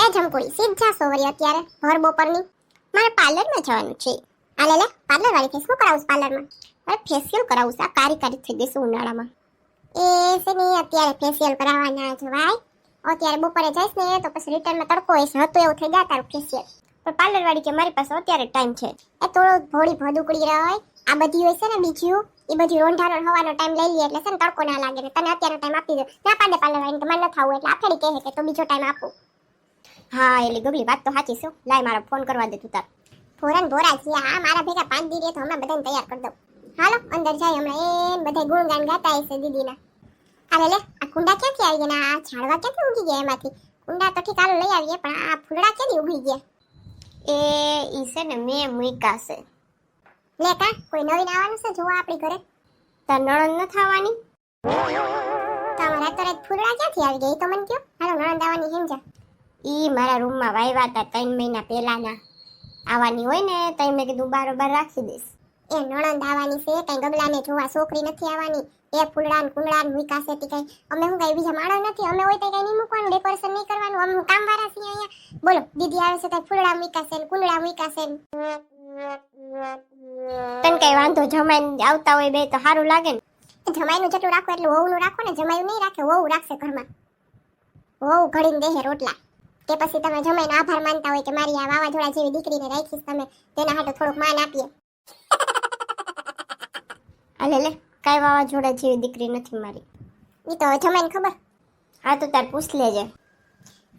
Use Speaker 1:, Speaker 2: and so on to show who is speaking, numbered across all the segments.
Speaker 1: એ જમકુડી સીધા સોવરી અત્યારે ભર બપોરની મારે પાર્લરમાં જવાનું છે. આ લે પાર્લર વાળી ફેસ શું કરાવું પાર્લરમાં? મારે ફેશિયલ કરાવું છે. આ કારી કારી થઈ ગઈ છે ઉનાળામાં. એ છે ને અત્યારે ફેશિયલ કરાવવાના છે ભાઈ. અત્યારે બપોરે જઈશ ને તો પછી રિટર્નમાં તડકો હશે હતું એવું થઈ ગયા તારું ફેશિયલ. પણ પાર્લર વાળી કે મારી પાસે અત્યારે ટાઈમ છે. એ થોડો ભોળી ભદુકડી રહે. આ બધી હોય છે ને બીજું એ બધી રોંઢાનો હવાનો ટાઈમ લઈ લે એટલે છે ને તડકો ના લાગે ને તને અત્યારે ટાઈમ આપી દે. ના પાડે પાર્લર વાળી કે મને ન થાવું એટલે આફેડી કહે કે તો બીજો ટાઈમ આપું. હા એટલે ગગલી વાત તો સાચી છે. લાય મારો ફોન કરવા દે તું તાર. ફોરન ભોરા છે આ મારા ભેગા 5 દી રહે તો હમણાં બધાને તૈયાર કરી દઉં. હાલો અંદર જાય હમણાં બધા ગુણગાન ગાતા હશે દીદીના. અરે લે આ કુંડા ક્યાંથી આવી ગયા? આ ઝાડવા ક્યાંથી ઉગી ગયા? એમાંથી કુંડા તો ઠીક હાલો લઈ આવીએ પણ આ ફૂલડા ક્યાંથી ઉગી ગયા? એ ઈ છે ને મેં મૂક્યા છે. લે કા કોઈ નવીન આવવાનું છે જોવા આપણી ઘરે? તાર નણંદ ન થવાની? તમારા તરત ફૂલડા ક્યાંથી આવી ગયા એ તો મને કયો. હાલો નણંદ આવવાની સમજા. ઈ મારા રૂમમાં વાવ્યા હતા 3 મહિના પહેલાના. આવવાની હોય ને તો મેં કીધું બારોબાર રાખી દઈશ. એ નણંદ આવવાની છે કઈ ગગલાને જોવા છોકરી નથી આવવાની. એ ફૂલડાન કુંડાન મૂકાશે તી કઈ અમે હું કઈ બીજા માણસ નથી. અમે હોય તો કઈ નહીં મૂકવાનું ડેકોરેશન નહીં કરવાનું. અમે કામવાળા છીએ અહીંયા. બોલો દીદી આવે છે તો ફૂલડા મૂકાશે ને કુંડા મૂકાશે ને. તને કઈ વાંધો જમાઈને આવતા હોય બે તો સારું લાગે ને. જમાઈનું જેટલું રાખો એટલું વહુનું રાખો ને. જમાયું નહીં રાખે વહુ રાખશે ઘરમાં. વહુ ઘડીને દેહે રોટલા. કે પછી તમે જમાઈને આભાર માનતા હોય કે મારી આ વાવાઝોડા જેવી દીકરીને રાખીશ તમે તેના હાટુ થોડુંક માન આપીએ. અલે લે કાઈ વાવાઝોડા જેવી દીકરી નથી મારી. ઈ તો જમાઈને ખબર. હા તો તાર પૂછ લેજે.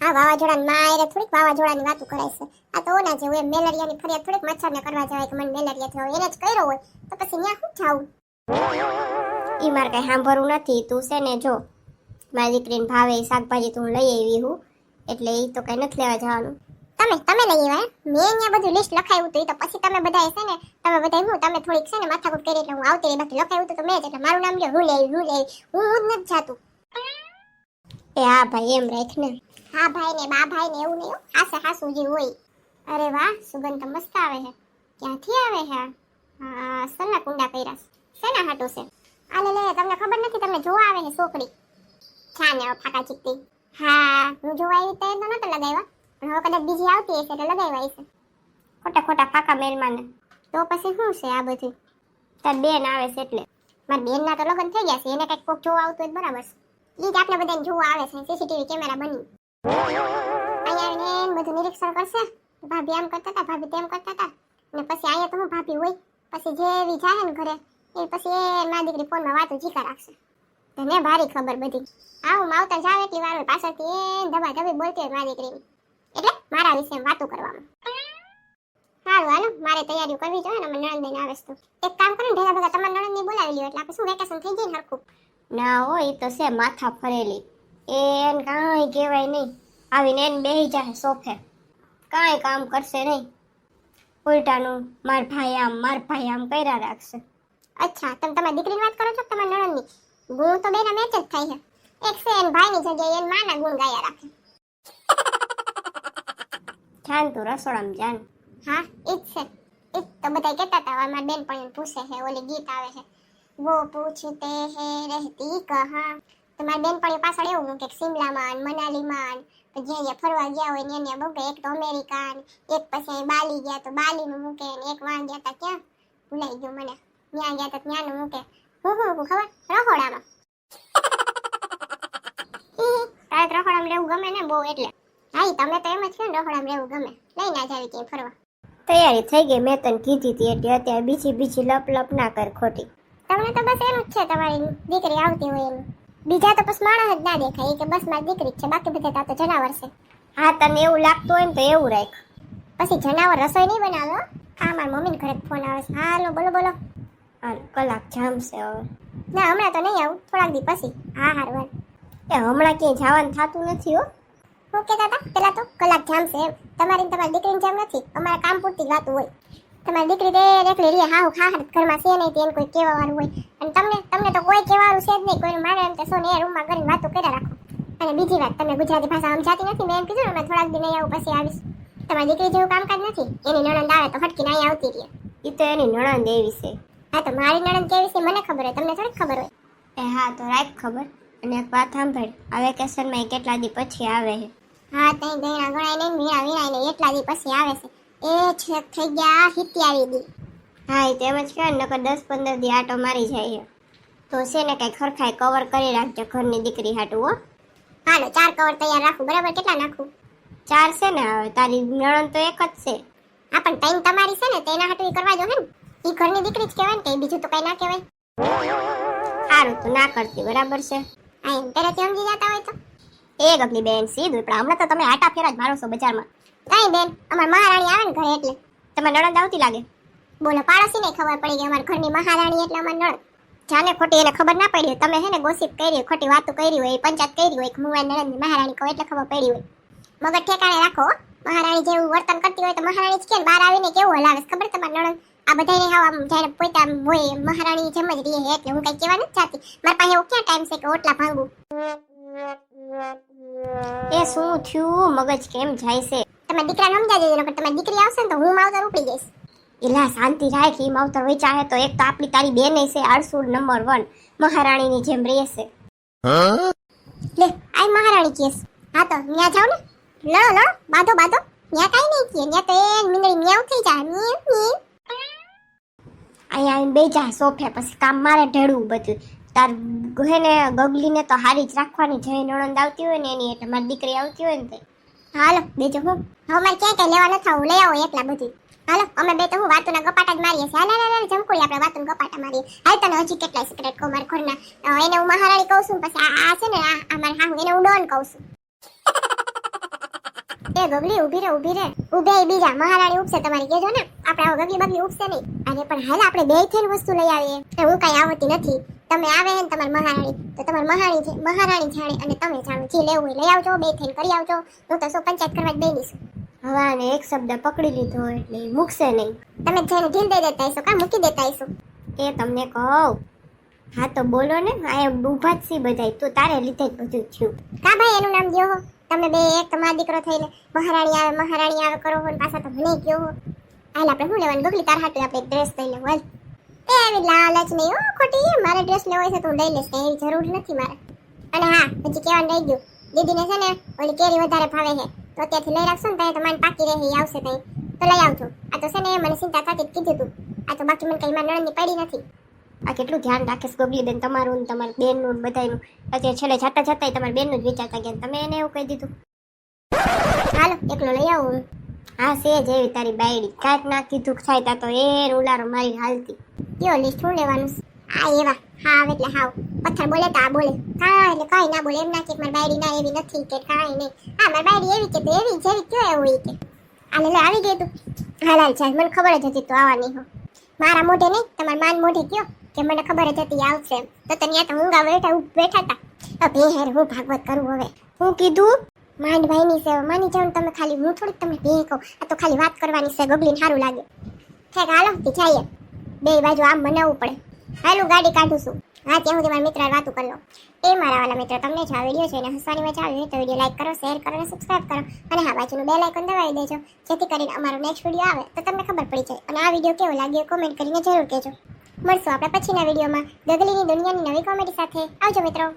Speaker 1: આ વાવાઝોડાની માયરે થોડીક વાવાઝોડાની વાતો કરાય છે. આ તો ઓના જેવું એમ મેલેરિયાની ફરિયાદ થોડીક મચ્છરને કરવા જવાય કે મને મેલેરિયા થયો એને જ કર્યો હોય તો પછી ન્યા શું જાવું? ઈ મારે કઈ સાંભળવું નથી. તું છે ને જો મારી દીકરીને ભાવે શાકભાજી તું લઈ આવી હું એટલે ઈ તો કઈ નથી લેવા જવાનું. તમે લઈ આવ્યા? મેં અહીંયા બધું લિસ્ટ લખાવ્યું હતું. ઈ તો પછી તમે બધાએ છે ને તમે બધાએ હું તમે થોડીક છે ને માથાકૂટ કરી એટલે હું આવતી રહી. બાકી લખાવ્યું હતું તો મેં જ એટલે મારું નામ લ્યો હું લેવી હું જ નથી જાતું. એ હા ભાઈ એમ રાખ ને. હા ભાઈ ને બા ભાઈ ને એવું નહીં હાસે હાસું જે હોય. અરે વાહ સુગંધ તો મસ્ત આવે છે. ક્યાંથી આવે છે? હા સના કુંડા કર્યા શેના હાટો છે? આ લે તમને ખબર નથી તમને જોવા આવે છે છોકરી. છાને ફાકા ચીકતી. હા હું જોવા આવી તો નતો લગાવ્યા પણ હવે કદાચ બીજી આવતી હશે એટલે લગાવ્યા હશે. ખોટા ફાકા મેલમાને. તો પછી શું છે આ બધું? તાર બેન આવે છે એટલે. મારી બેનના તો લગ્ન થઈ ગયા છે એને કંઈક કોક જોવા આવતું હોય બરાબર છે. ઈ જ આપણે બધાને જોવા આવે છે સીસીટીવી કેમેરા બની. અહીંયા આવીને બધું નિરીક્ષણ કરશે. ભાભી આમ કરતા હતા ભાભી તેમ કરતા હતા અને પછી અહીંયા તો હું ભાભી હોય પછી જેવી જાય ને ઘરે એ પછી એ મારી દીકરી ફોનમાં વાતો જીકા રાખશે. તને ભારી ખબર બધી. આવું માવતર જાવ એટલી વાર હોય પાછળથી એ ધબા ધબી બોલતી હોય મારી દીકરીની. એટલે મારા વિશે વાતો કરવામાં. સારું હાલો મારે તૈયારીઓ કરવી જોઈએ ને અમે નણંદ આવે તો એક કામ કરો ને ભેગા ભેગા તમારા નણંદને બોલાવી લ્યો એટલે આપણે શું વેકેશન થઈ જાય ને હરખું. ના હોય તો છે માથા ફરેલી. એને કાંઈ કહેવાય નહીં. આવીને એને બેહી જાય સોફે. કાંઈ કામ કરશે નહીં. ઉલટાનું માર ભાઈ આમ કર્યા રાખશે. અચ્છા તમે તમારી દીકરીની વાત કરો છો તમારા નણંદની? ગુણ તો બેના મેચ જ થાય છે. એક છે એન ભાઈની જગ્યાએ એન માના ગુણ ગાયા રાખે. જાન તું રસોડામાં જાન. હા ઈ જ છે. ઈ તો બધા કહેતા હતા મારી બેન પણ પૂછે છે ઓલી ગીત આવે છે વો પૂછતે હે રહેતી કહા. તમારી બેન પણ પાછળ એવું મૂકે શિમલામાં મનાલીમાં જ્યાં ફરવા ગયા હોય ને એને મૂકે. એક તો અમેરિકા એક પછી બાલી ગયા તો બાલીનું મૂકે ને એક વાં ગયા તા ક્યાં ભૂલાઈ ગયું મને ત્યાં ગયા તા ત્યાંનું મૂકે. હું ખબર રખોડામાં. તારે રખોડામાં રહેવું ગમે ને બહુ એટલે. હા તમે તો એમ જ છો ને રખોડામાં રહેવું ગમે. લઈ ના જાવી ક્યાંય ફરવા. તૈયારી થઈ ગઈ મેં તને કીધી હતી એટલે અત્યારે બીજી લપ ના કર ખોટી. તમને તો બસ એનું જ છે તમારી દીકરી આવતી હોય એનું. બીજા તો બસ માણસ જ ના દેખાય કે બસ મારી દીકરી જ છે બાકી બધા તો જનાવર છે. હા તને એવું લાગતું હોય ને તો એવું રાખ. પછી જનાવર રસોઈ નહીં બનાવો. આ મારી મમ્મીને ઘરે ફોન આવે છે. હાલો બોલો. હાલ કલાક જામશે હવે. ના હમણાં તો નહીં આવું થોડાક દી પછી. હા હારવાર. એ હમણાં ક્યાંય જવાનું થતું નથી હો. શું કહેતા હતા પેલા તો કલાક જામશે એમ. તમારી દીકરીની જેમ નથી. અમારા કામ પૂરતી જ વાતું હોય. તમારી દીકરી તે એકલી રે હાવ ખાહર ઘરમાં છે નહીં તેને કોઈ કહેવાનું હોય અને તમને તો કોઈ કહેવાનું છે જ નહીં. કોઈ મારે એમ કે સોને એ રૂમમાં કરીને વાતો કર્યા રાખો. અને બીજી વાત તમને ગુજરાતી ભાષા સમજાતી નથી. મેં એમ કીધું ને થોડાક દી નહીં આવું પછી આવીશ. તમારી દીકરી જેવું કામકાજ નથી. એની નણંદ આવે તો હટકીને અહીં આવતી રહે. એ તો એની નણંદ એવી છે. હા તો મારી નણંદ કેવી છે મને ખબર હોય તમને થોડીક ખબર હોય. એ હા તો રાખ ખબર. અને એક વાત સાંભળ આ વેકેશનમાં કેટલા દી પછી આવે છે. હા તઈ ગયણા ગણાય ને વીણા વીણાય ને એટલા દી પછી આવે છે એ છેક થઈ ગયા 77 દી. હા એ તેમ જ કહે નકર 10-15 દી આટો મારી જાય તો છે ને કઈ ખરખાય કવર કરી રાખજો ઘરની દીકરી હાટું હો. હાલો 4 કવર તૈયાર રાખું બરાબર. કેટલા નાખું? 4 છે ને હવે તારી નણંદ તો એક જ છે. હા પણ તૈન તમારી છે ને તેના હાટું કરવા જો હે ને ઈ ઘરની દીકરી જ કહેવાય ને કઈ બીજું તો કઈ ના કહેવાય. સારું તો ના કરતી બરાબર છે. હા એમ પહેલેથી સમજી જતા હોય તો એ ગગલી બેન સીધું પણ હમણાં તો તમે આટા ફેરા જ મારો છો બજારમાં. કઈ બેન અમાર મહારાણી આવે ને ઘરે એટલે તમારે નણંદ આવતી લાગે. બોલો પાડોશી ને ખબર પડી ગઈ અમાર ઘરની મહારાણી એટલે અમાર નણંદ. જાને ખોટી એને ખબર ના પડી હોય તમે હે ને ગોસિપ કરી ખોટી વાતો કરી હોય પંચાયત કરી હોય કે હું નણંદ મહારાણી કહું એટલે ખબર પડી હોય. મગજ ઠેકાણે રાખો. મહારાણી જેવું વર્તન કરતી હોય તો મહારાણી જ કે બહાર આવીને કેવું હલાવે ખબર તમાર નણંદ આ બધાને હાવ આમ જ્યારે પોતા હોય મહારાણી જેમ જ રહે એટલે હું કઈ કહેવા નથી ચાહતી. મારા પાસે એવું ક્યાં ટાઈમ છે કે ઓટલા ભાંગું. એ શું થયું મગજ કેમ જાય છે? તમે દીકરાને સમજાવી દેજો નકર તમારી દીકરી આવશે ને તો હું માવતર ઉપડી જઈશ. એલા શાંતિ રાખ ઈ માવતર હોય ચાહે તો એક તો આપણી તારી બેન છે આરસુડ નંબર 1 મહારાણીની જેમ રહેશે. લે આઈ મહારાણી કેસ. હા તો ન્યા જાવ ને લડો લડો બાધો બાધો ન્યા કાઈ નહીં કે ન્યા તો એ મીંદડી મ્યાઉ થઈ જાય મી મી. અહીંયા આવીને બેજા સોફે પછી કામ મારે ઢેડવું બધું. તાર ગહેને ગગલીને તો હારી જ રાખવાની જય નણંદ આવતી હોય ને એની એટલે મારી દીકરી આવતી હોય ને તે. હાલો બેજો હું હવે મારે ક્યાંય કઈ લેવા નથી આવું લઈ આવો એકલા બધું. હાલો અમે બે તો હું વાતોના ગપાટા જ મારીએ છીએ. હાલ જમકોડી આપણે વાતોના ગપાટા મારીએ. હાલ તને હજી કેટલાય સિક્રેટ કહું મારા ઘરના એને હું મહારાણી કહું છું પછી આ છે ને આ મારા હાહુ એને હું ડોન કહું છું. એ ગગલી ઊભી રે ઊભે બીજા મહારાણી ઉપસે તમારી કેજો ને આપણે આવો ગગલી બગલી ઉપસે નહીં. અરે પણ હાલ આપણે બે થઈને વસ્તુ લઈ આવીએ. હું કઈ આવતી નથી તમે આવે ને તમારી મહારાણી તો તમારી મહારાણી જાણે અને તમે જાણો જે લેવું હોય લઈ આવજો બે થઈને કરી આવજો. હું તો પંચાયત કરવા જ બેનીશ. હવે આને એક શબ્દ પકડી લીધો એટલે મૂકશે નહીં. તમે જેને ઢીલ દઈ દેતા હશો કા મૂકી દેતા હશો એ તમને કહું. હા તો બોલો ને આ ઊભા જ સી બધાય તો તારે લીધે જ બધું થયું. કા ભાઈ એનું નામ દ્યો હો તમે બે એક તમારા દીકરો થઈને મહારાણી આવે કરો હો પાછા તો મને કયો હો. હાલ આપણે શું લેવાનું ગગલી તાર હાટુ આપણે ડ્રેસ લઈ લેવું હાલ. એવી લાલચ નહીં હો ખોટી મારે ડ્રેસ લેવો હોય છે તો હું લઈ લઈશ એવી જરૂર નથી મારે. અને હા હજી કહેવાનું રહી ગયું દીદીને છે ને ઓલી કેરી વધારે ભાવે છે તો અત્યારથી લઈ રાખશો ને તો મને પાકી રહે આવશે તઈ તો લઈ આવજો. આ તો છે ને મને ચિંતા થતી કીધું તું આ તો બાકી મને કઈ મારા નણંદની પડી નથી. આ કેટલું ધ્યાન રાખીશ ગગલી બેન તમારું ને તમારી બેનનું બધાનું. અત્યારે છેલ્લે જતા તમારી બેનનું જ વિચારતા ગયા તમે એને એવું કહી દીધું. હાલો એકલો લઈ આવું. હા છે જેવી તારી બાયડી કાંઈક ના કીધું થાય તા તો એ ઉલારો મારી હાલતી. કયો લિસ્ટ શું લેવાનું? આ એવા હા એટલે હાવ પથ્થર બોલે તો આ બોલે કાંઈ એટલે કાંઈ ના બોલે એમ ના કે મારી બાયડી ના એવી નથી કે કાંઈ નહીં. હા મારી બાયડી એવી કે તો એવી જેવી કયો એવું કે આ લે આવી ગઈ તું. હાલ ચાલ મને ખબર જ હતી તું આવવાની હો. મારા મોઢે નહીં તમારા માન મોઢે કયો કે મને ખબર જ હતી આવશે એમ તો તને તો ઊંઘા બેઠા હતા. બે હેર હું ભાગવત કરું હવે હું કીધું માંડ ભાઈની સેવા માની જાવ તમે ખાલી હું થોડીક તમને બે કહું આ તો ખાલી વાત કરવાની છે ગગલીને સારું લાગે. ઠેક હાલો તે જઈએ બે બાજુ આમ બનાવવું પડે. હાલું ગાડી કાઢું છું. હા ત્યાં હું તમારા મિત્ર વાતું કરી લો. એ મારા વાલા મિત્ર તમને જો આ વિડીયો છે ને હસવાની મજા આવી હોય તો વિડીયો લાઈક કરો શેર કરો અને સબસ્ક્રાઇબ કરો અને હા બાજુનું બેલ આઇકન દબાવી દેજો જેથી કરીને અમારો નેક્સ્ટ વિડીયો આવે તો તમને ખબર પડી જાય. અને આ વિડીયો કેવો લાગ્યો કોમેન્ટ કરીને જરૂર કહેજો. મળશું આપણે પછીના વિડીયોમાં ગગલીની દુનિયાની નવી કોમેડી સાથે. આવજો મિત્રો.